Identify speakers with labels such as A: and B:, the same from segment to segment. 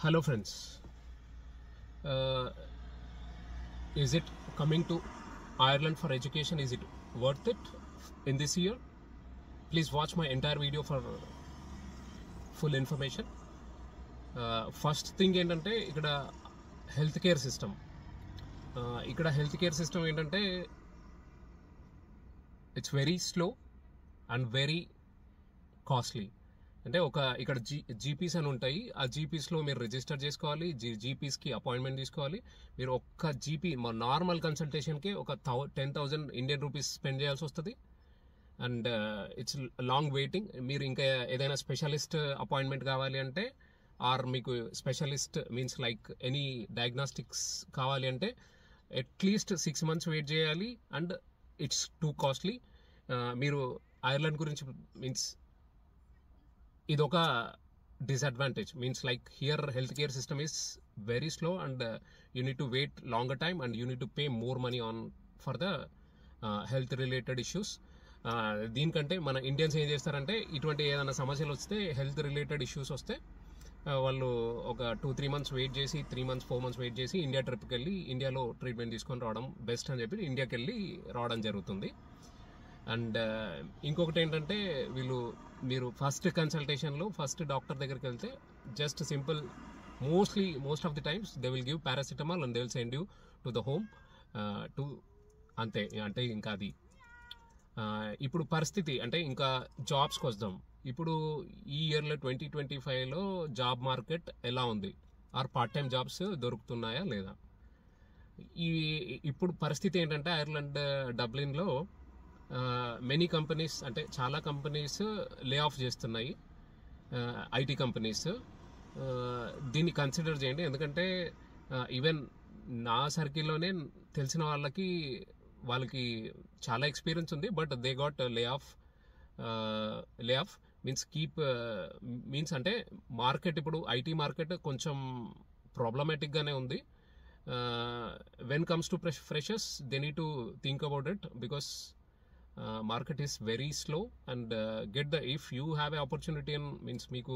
A: Hello friends, uh, is it coming to Ireland for education? Is it worth it in this year? Please watch my entire video for full information. First thing ఏంటంటే ఇక్కడ health care system ఏంటంటే it's very slow and very costly. అంటే ఇక్కడ GPs అని ఉంటాయి. ఆ జీపీస్లో మీరు register చేసుకోవాలి, జీపీస్కి అపాయింట్మెంట్ తీసుకోవాలి. మీరు ఒక్క జీపీ నార్మల్ కన్సల్టేషన్కి ఒక 10,000 ఇండియన్ రూపీస్ స్పెండ్ చేయాల్సి వస్తుంది. And it's long waiting. మీరు ఇంకా ఏదైనా స్పెషలిస్ట్ అపాయింట్మెంట్ కావాలి అంటే ఆర్ మీకు specialist means like any diagnostics కావాలి అంటే అట్లీస్ట్ 6 months వెయిట్ చేయాలి. And it's too costly. మీరు ఐర్లాండ్ గురించి మీన్స్ ఇదొక disadvantage. Means like here health care system is very slow and you need to wait longer time and you need to pay more money on for the health related issues. దీనికంటే మన Indians ఏం చేస్తారంటే ఇటువంటి ఏదైనా సమస్యలు వస్తే health related issues వస్తే వాళ్ళు ఒక 2-3 months వెయిట్ చేసి 3 months 4 months వెయిట్ చేసి ఇండియా ట్రిప్కి వెళ్ళి ఇండియాలో ట్రీట్మెంట్ తీసుకొని రావడం బెస్ట్ అని చెప్పి ఇండియాకి వెళ్ళి రావడం జరుగుతుంది. అండ్ ఇంకొకటి ఏంటంటే మీరు ఫస్ట్ కన్సల్టేషన్లో ఫస్ట్ డాక్టర్ దగ్గరికి వెళ్తే just simple most of the times they will give paracetamol and they will send you to the home to అంతే. అంటే ఇంకా అది ఇప్పుడు పరిస్థితి అంటే ఇంకా జాబ్స్కి వద్దాం. ఇప్పుడు ఈ ఇయర్లో 2025లో జాబ్ మార్కెట్ ఎలా ఉంది, ఆర్ పార్ట్ టైం జాబ్స్ దొరుకుతున్నాయా లేదా? ఇప్పుడు పరిస్థితి ఏంటంటే ఐర్లాండ్ డబ్లిన్లో మెనీ కంపెనీస్ అంటే చాలా కంపెనీస్ లే ఆఫ్ చేస్తున్నాయి, ఐటీ కంపెనీస్. దీన్ని కన్సిడర్ చేయండి. ఎందుకంటే ఈవెన్ నా సర్కిల్లోనే తెలిసిన వాళ్ళకి చాలా ఎక్స్పీరియన్స్ ఉంది, but they got lay off means అంటే మార్కెట్ ఇప్పుడు ఐటీ మార్కెట్ కొంచెం ప్రాబ్లమాటిక్గానే ఉంది. When comes to freshers they need to think about it because market is very slow and if you have an opportunity in means మీకు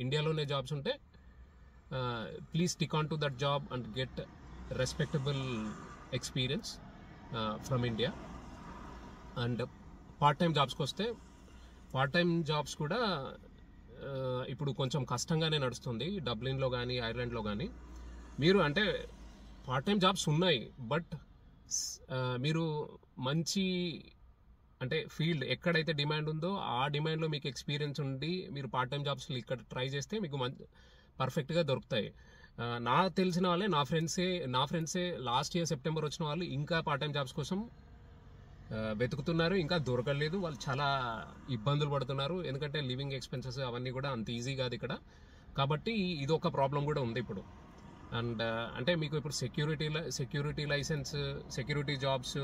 A: ఇండియాలోనే jobs ఉంటే please stick on to that job and get respectable experience from India. And part time జాబ్స్కి వస్తే part time jobs కూడా ఇప్పుడు కొంచెం కష్టంగానే నడుస్తుంది డబ్లిన్లో కానీ ఐర్లాండ్లో కానీ. మీరు అంటే పార్ట్ టైం జాబ్స్ ఉన్నాయి, బట్ మీరు మంచి అంటే ఫీల్డ్ ఎక్కడైతే డిమాండ్ ఉందో ఆ డిమాండ్లో మీకు ఎక్స్పీరియన్స్ ఉండి మీరు పార్ట్ టైం జాబ్స్ ఇక్కడ ట్రై చేస్తే మీకు పర్ఫెక్ట్గా దొరుకుతాయి. నాకు తెలిసిన వాళ్ళే నా ఫ్రెండ్సే లాస్ట్ ఇయర్ సెప్టెంబర్ వచ్చిన వాళ్ళు ఇంకా పార్ట్ టైం జాబ్స్ కోసం వెతుకుతున్నారు, ఇంకా దొరకలేదు. వాళ్ళు చాలా ఇబ్బందులు పడుతున్నారు, ఎందుకంటే లివింగ్ ఎక్స్పెన్సెస్ అవన్నీ కూడా అంత ఈజీ కాదు ఇక్కడ. కాబట్టి ఇది ఒక ప్రాబ్లం కూడా ఉంది ఇప్పుడు. అండ్ అంటే మీకు ఇప్పుడు security license, security jobs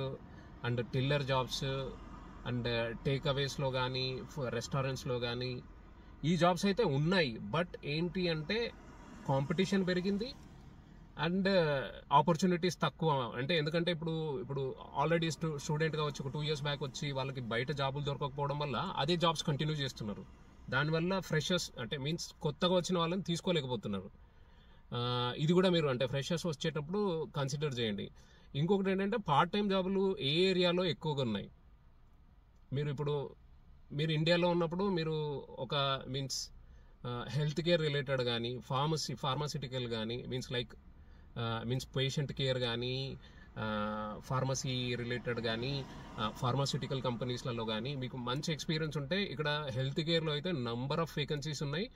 A: and teller jobs and టేక్ అవేస్లో కానీ రెస్టారెంట్స్లో కానీ ఈ జాబ్స్ అయితే ఉన్నాయి. బట్ ఏంటి అంటే కాంపిటీషన్ పెరిగింది అండ్ ఆపర్చునిటీస్ తక్కువ. అంటే ఎందుకంటే ఇప్పుడు ఆల్రెడీ స్టూడెంట్గా వచ్చి ఒక 2 years బ్యాక్ వచ్చి వాళ్ళకి బయట జాబులు దొరకకపోవడం వల్ల అదే జాబ్స్ కంటిన్యూ చేస్తున్నారు. దానివల్ల ఫ్రెషర్స్ అంటే మీన్స్ కొత్తగా వచ్చిన వాళ్ళని తీసుకోలేకపోతున్నారు. ఇది కూడా మీరు అంటే ఫ్రెషర్స్ వచ్చేటప్పుడు కన్సిడర్ చేయండి. ఇంకొకటి ఏంటంటే పార్ట్ టైం జాబులు ఏ ఏరియాలో ఎక్కువగా ఉన్నాయి. మీరు ఇండియాలో ఉన్నప్పుడు మీరు ఒక మీన్స్ హెల్త్ కేర్ రిలేటెడ్ కానీ ఫార్మాసిటికల్ కానీ మీన్స్ పేషెంట్ కేర్ కానీ ఫార్మసీ రిలేటెడ్ కానీ ఫార్మాసిటికల్ కంపెనీస్లలో కానీ మీకు మంచి ఎక్స్పీరియన్స్ ఉంటే ఇక్కడ హెల్త్ కేర్లో అయితే నంబర్ ఆఫ్ వేకెన్సీస్ ఉన్నాయి.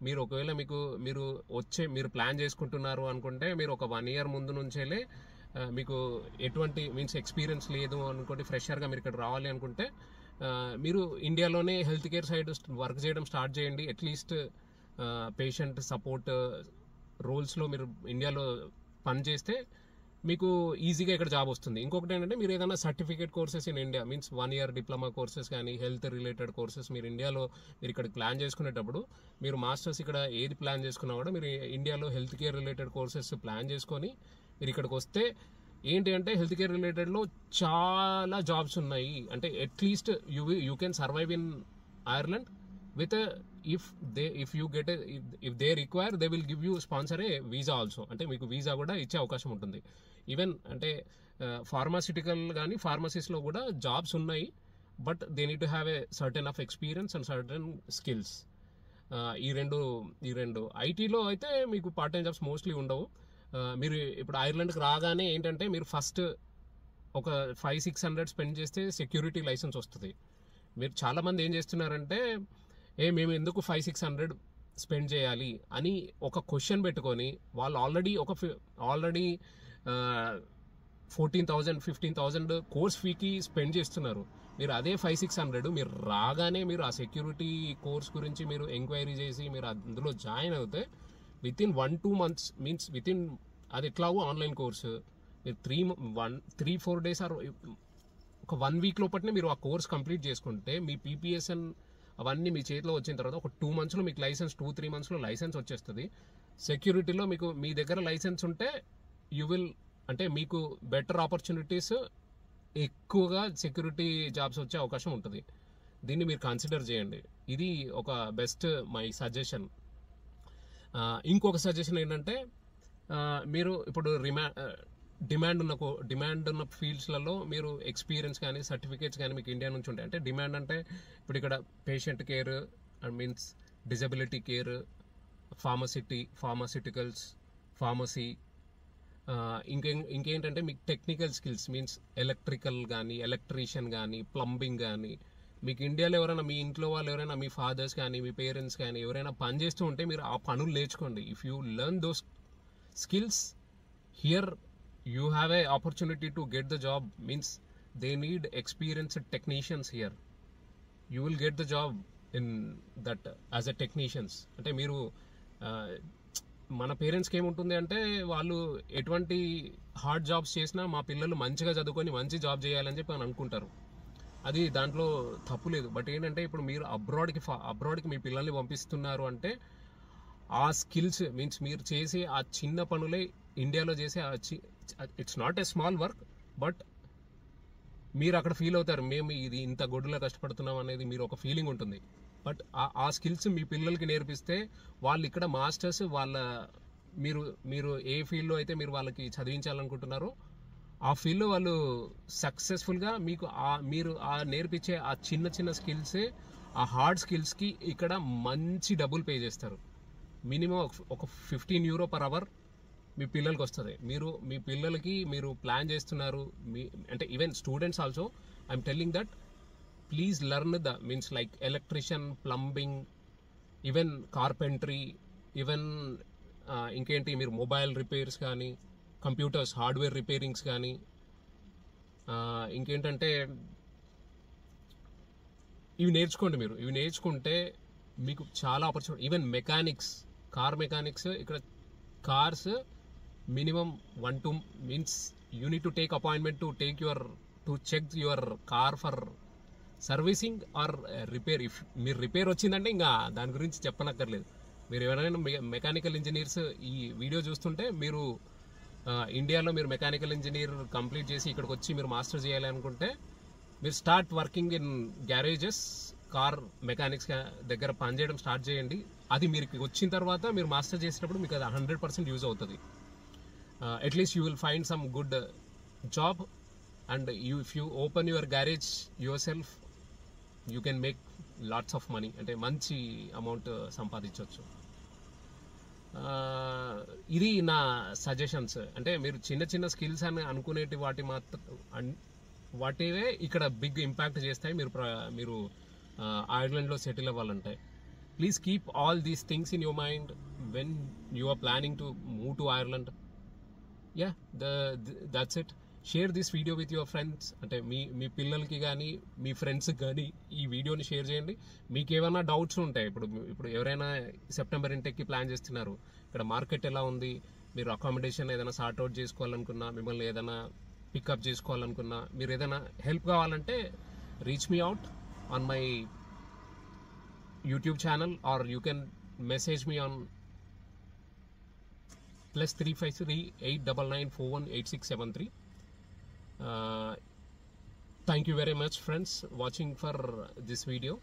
A: మీరు ఒకవేళ మీరు ప్లాన్ చేసుకుంటున్నారు అనుకుంటే మీరు ఒక 1 year ముందు నుంచేలే మీకు ఎటువంటి మీన్స్ ఎక్స్పీరియన్స్ లేదు అనుకోండి, ఫ్రెషర్గా మీరు ఇక్కడ రావాలి అనుకుంటే మీరు ఇండియాలోనే హెల్త్ కేర్ సైడ్ వర్క్ చేయడం స్టార్ట్ చేయండి. అట్లీస్ట్ పేషెంట్ సపోర్ట్ రోల్స్లో మీరు ఇండియాలో పనిచేస్తే మీకు ఈజీగా ఇక్కడ జాబ్ వస్తుంది. ఇంకొకటి ఏంటంటే మీరు ఏదైనా certificate courses in India means 1 year diploma courses కానీ హెల్త్ రిలేటెడ్ కోర్సెస్ మీరు ఇక్కడ ప్లాన్ చేసుకునేటప్పుడు మీరు మాస్టర్స్ ఇక్కడ ఏది ప్లాన్ చేసుకున్నా కూడా మీరు ఇండియాలో health care related courses plan చేసుకొని మీరు ఇక్కడికి వస్తే ఏంటి అంటే హెల్త్ కేర్ రిలేటెడ్లో చాలా జాబ్స్ ఉన్నాయి. అంటే at least you can survive in Ireland with a if you get a if they require they will give you sponsor a visa also, అంటే మీకు వీసా కూడా ఇచ్చే అవకాశం ఉంటుంది. ఈవెన్ అంటే ఫార్మాసిటికల్ కానీ ఫార్మసీస్లో కూడా జాబ్స్ ఉన్నాయి, but they need to have a certain of experience and certain skills. ఈ రెండు ఐటీలో అయితే మీకు పార్ట్ టైం జాబ్స్ మోస్ట్లీ ఉండవు. మీరు ఇప్పుడు ఐర్లాండ్కి రాగానే ఏంటంటే మీరు ఫస్ట్ ఒక 500-600 స్పెండ్ చేస్తే సెక్యూరిటీ లైసెన్స్ వస్తుంది. మీరు చాలామంది ఏం చేస్తున్నారంటే మేము ఎందుకు 500-600 స్పెండ్ చేయాలి అని ఒక క్వశ్చన్ పెట్టుకొని వాళ్ళు ఆల్రెడీ 14,000-15,000 కోర్స్ ఫీకి స్పెండ్ చేస్తున్నారు. మీరు అదే 500-600 మీరు రాగానే మీరు ఆ సెక్యూరిటీ కోర్స్ గురించి మీరు ఎంక్వైరీ చేసి మీరు అందులో జాయిన్ అవుతే వితిన్ 1-2 months మీన్స్ అది ఎట్లాగో ఆన్లైన్ కోర్సు మీరు 3-4 days ఆర్ ఒక 1 week లోపట్నే మీరు ఆ కోర్స్ కంప్లీట్ చేసుకుంటే మీ PPSN అవన్నీ మీ చేతిలో వచ్చిన తర్వాత ఒక 2 monthsలో మీకు లైసెన్స్, 2-3 monthsలో లైసెన్స్ వచ్చేస్తుంది. సెక్యూరిటీలో మీకు మీ దగ్గర లైసెన్స్ ఉంటే అంటే మీకు బెటర్ ఆపర్చునిటీస్, ఎక్కువగా సెక్యూరిటీ జాబ్స్ వచ్చే అవకాశం ఉంటుంది. దీన్ని మీరు కన్సిడర్ చేయండి. ఇది ఒక బెస్ట్ మై సజెషన్. ఇంకొక సజెషన్ ఏంటంటే మీరు ఇప్పుడు డిమాండ్ ఉన్న ఫీల్డ్స్లలో మీరు ఎక్స్పీరియన్స్ కానీ సర్టిఫికేట్స్ కానీ మీకు ఇండియా నుంచి ఉంటాయి. అంటే డిమాండ్ అంటే ఇప్పుడు ఇక్కడ patient care means disability care, pharmaceuticals, pharmacy, ఇంకేంటంటే మీకు టెక్నికల్ స్కిల్స్ మీన్స్ ఎలక్ట్రికల్ కానీ ఎలక్ట్రీషియన్ కానీ ప్లంబింగ్ కానీ మీకు ఇండియాలో ఎవరైనా మీ ఇంట్లో వాళ్ళు ఎవరైనా మీ ఫాదర్స్ కానీ మీ పేరెంట్స్ కానీ ఎవరైనా పని చేస్తూ ఉంటే మీరు ఆ పనులు నేర్చుకోండి. If you learn those skills here you have a opportunity to get the job, means they need experienced technicians here. You will get the job in that as a technicians. అంటే మీరు మన పేరెంట్స్కి ఏముంటుంది అంటే వాళ్ళు ఎటువంటి హార్డ్ జాబ్స్ చేసినా మా పిల్లలు మంచిగా చదువుకొని మంచి జాబ్ చేయాలని చెప్పి అని అనుకుంటారు. అది దాంట్లో తప్పు లేదు. బట్ ఏంటంటే ఇప్పుడు మీరు అబ్రాడ్కి మీ పిల్లల్ని పంపిస్తున్నారు అంటే ఆ స్కిల్స్ మీన్స్ మీరు చేసే ఆ చిన్న పనులే ఇండియాలో చేసే it's not a small work, but మీరు అక్కడ ఫీల్ అవుతారు మేము ఇది ఇంత గొడ్డులా కష్టపడుతున్నాం అనేది మీరు ఒక ఫీలింగ్ ఉంటుంది. బట్ ఆ స్కిల్స్ మీ పిల్లలకి నేర్పిస్తే వాళ్ళు ఇక్కడ మాస్టర్స్ మీరు ఏ ఫీల్డ్లో అయితే మీరు వాళ్ళకి చదివించాలనుకుంటున్నారో ఆ ఫీల్డ్లో వాళ్ళు సక్సెస్ఫుల్గా మీరు నేర్పించే ఆ చిన్న స్కిల్సే ఆ హార్డ్ స్కిల్స్కి ఇక్కడ మంచి డబ్బులు పే చేస్తారు. మినిమం ఒక €15 per hour మీ పిల్లలకి వస్తుంది. మీ పిల్లలకి మీరు ప్లాన్ చేస్తున్నారు అంటే even students also I'm telling that please learn means like electrician, plumbing, even carpentry, even ఇంకేంటి మీరు మొబైల్ రిపేర్స్ కానీ కంప్యూటర్స్ హార్డ్వేర్ రిపేరింగ్స్ కానీ ఇంకేంటంటే ఇవి నేర్చుకోండి. ఇవి నేర్చుకుంటే మీకు చాలా ఆపర్చునిటీ. ఈవెన్ కార్ మెకానిక్స్ ఇక్కడ cars minimum 1-2 means you need to take appointment to check your car for servicing or repair. If మీరు రిపేర్ వచ్చిందంటే ఇంకా దాని గురించి చెప్పనక్కర్లేదు. మీరు ఎవరైనా మెకానికల్ ఇంజనీర్స్ ఈ వీడియో చూస్తుంటే మీరు ఇండియాలో మీరు మెకానికల్ ఇంజనీర్ కంప్లీట్ చేసి ఇక్కడికి వచ్చి మీరు మాస్టర్ చేయాలి అనుకుంటే మీరు start working in garages, car mechanics దగ్గర పనిచేయడం స్టార్ట్ చేయండి. అది మీరు వచ్చిన తర్వాత మీరు మాస్టర్ చేసేటప్పుడు మీకు అది 100% యూజ్ అవుతుంది. At least you will find some good job and if you open your garage your self you can make lots of money, అంటే మంచి అమౌంట్ సంపాదించవచ్చు. ఇది నా సజెషన్స్. అంటే మీరు చిన్న స్కిల్స్ అని అనుకునేటి వాటివే ఇక్కడ బిగ్ ఇంపాక్ట్ చేస్తాయి మీరు ఐర్లాండ్లో సెటిల్ అవ్వాలంటే. Please keep all these things in your mind when you are planning to move to Ireland. That's it. Share this video with your friends. అంటే మీ పిల్లలకి కానీ మీ ఫ్రెండ్స్కి కానీ ఈ వీడియోని షేర్ చేయండి. మీకు ఏమైనా డౌట్స్ ఉంటాయి, ఇప్పుడు ఎవరైనా సెప్టెంబర్ ఇంటెక్కి ప్లాన్ చేస్తున్నారు, ఇక్కడ మార్కెట్ ఎలా ఉంది, మీరు అకామిడేషన్ ఏదైనా సార్ట్అవుట్ చేసుకోవాలనుకున్నా, మిమ్మల్ని ఏదైనా పికప్ చేసుకోవాలనుకున్నా, మీరు ఏదైనా హెల్ప్ కావాలంటే reach me out on my YouTube channel or you can message me on +353 899418673. Thank you very much friends watching for this video.